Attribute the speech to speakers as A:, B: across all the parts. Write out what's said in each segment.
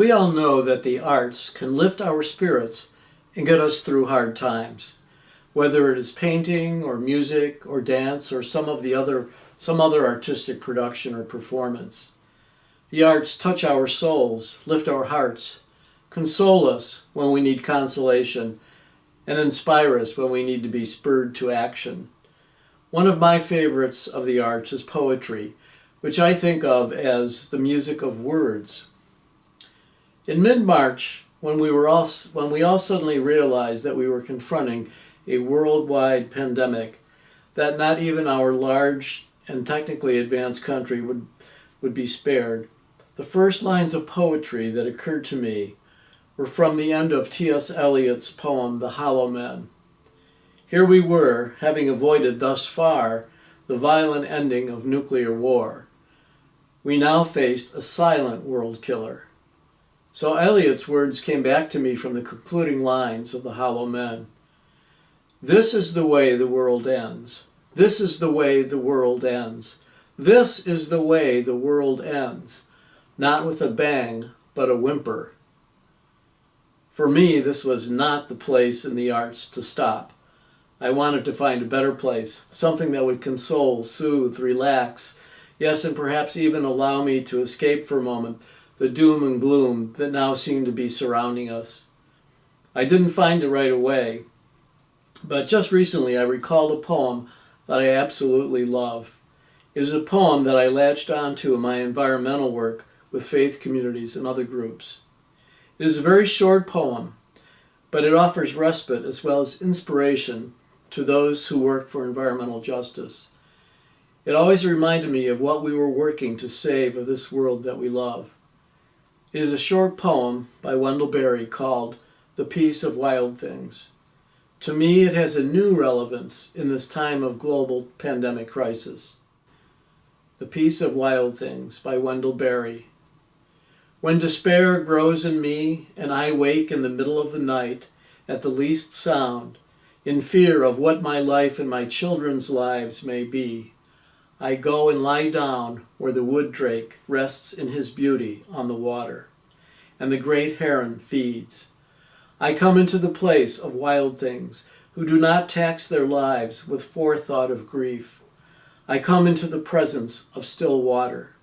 A: We all know that the arts can lift our spirits and get us through hard times, whether it is painting or music or dance or some other artistic production or performance. The arts touch our souls, lift our hearts, console us when we need consolation, and inspire us when we need to be spurred to action. One of my favorites of the arts is poetry, which I think of as the music of words. In mid-March, when we all suddenly realized that we were confronting a worldwide pandemic, that not even our large and technically advanced country would be spared, the first lines of poetry that occurred to me were from the end of T.S. Eliot's poem, The Hollow Men. Here we were, having avoided thus far the violent ending of nuclear war. We now faced a silent world killer. So Eliot's words came back to me from the concluding lines of The Hollow Men. This is the way the world ends. This is the way the world ends. This is the way the world ends. Not with a bang, but a whimper. For me, this was not the place in the arts to stop. I wanted to find a better place, something that would console, soothe, relax, yes, and perhaps even allow me to escape for a moment the doom and gloom that now seemed to be surrounding us. I didn't find it right away, but just recently I recalled a poem that I absolutely love. It is a poem that I latched onto in my environmental work with faith communities and other groups. It is a very short poem, but it offers respite as well as inspiration to those who work for environmental justice. It always reminded me of what we were working to save of this world that we love. It is a short poem by Wendell Berry called The Peace of Wild Things. To me, it has a new relevance in this time of global pandemic crisis. The Peace of Wild Things by Wendell Berry. When despair grows in me and I wake in the middle of the night at the least sound, in fear of what my life and my children's lives may be, I go and lie down where the wood drake rests in his beauty on the water, and the great heron feeds. I come into the place of wild things who do not tax their lives with forethought of grief. I come into the presence of still water,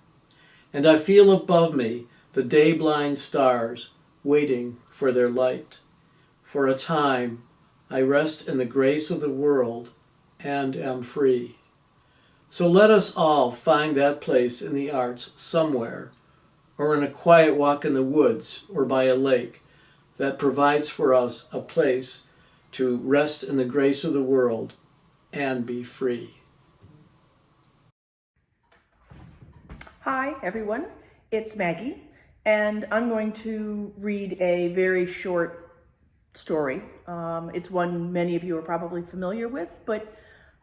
A: and I feel above me the day-blind stars waiting for their light. For a time, I rest in the grace of the world and am free. So let us all find that place in the arts somewhere, or in a quiet walk in the woods or by a lake, that provides for us a place to rest in the grace of the world and be free.
B: Hi, everyone. It's Maggie, and I'm going to read a very short story. It's one many of you are probably familiar with, but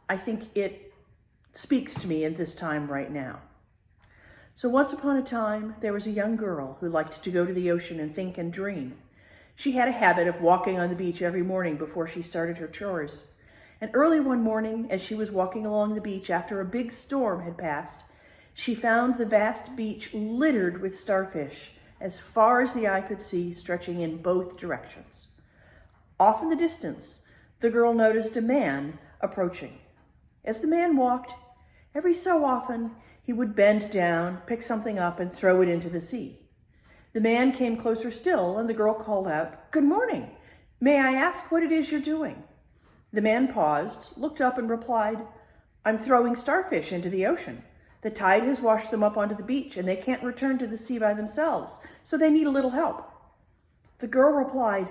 B: I think it speaks to me at this time right now. So once upon a time, there was a young girl who liked to go to the ocean and think and dream. She had a habit of walking on the beach every morning before she started her chores. And early one morning, as she was walking along the beach after a big storm had passed, she found the vast beach littered with starfish, as far as the eye could see, stretching in both directions. Off in the distance, the girl noticed a man approaching. As the man walked, every so often, he would bend down, pick something up, and throw it into the sea. The man came closer still, and the girl called out, "Good morning. May I ask what it is you're doing?" The man paused, looked up, and replied, "I'm throwing starfish into the ocean. The tide has washed them up onto the beach, and they can't return to the sea by themselves, so they need a little help." The girl replied,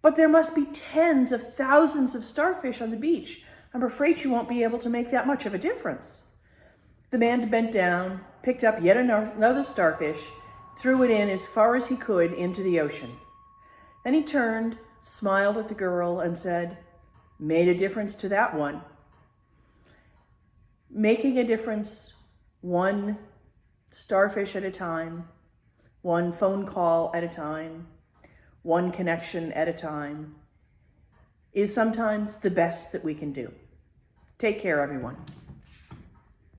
B: "But there must be tens of thousands of starfish on the beach. I'm afraid you won't be able to make that much of a difference." The man bent down, picked up yet another starfish, threw it in as far as he could into the ocean. Then he turned, smiled at the girl, and said, "Made a difference to that one." Making a difference one starfish at a time, one phone call at a time, one connection at a time, is sometimes the best that we can do. Take care, everyone.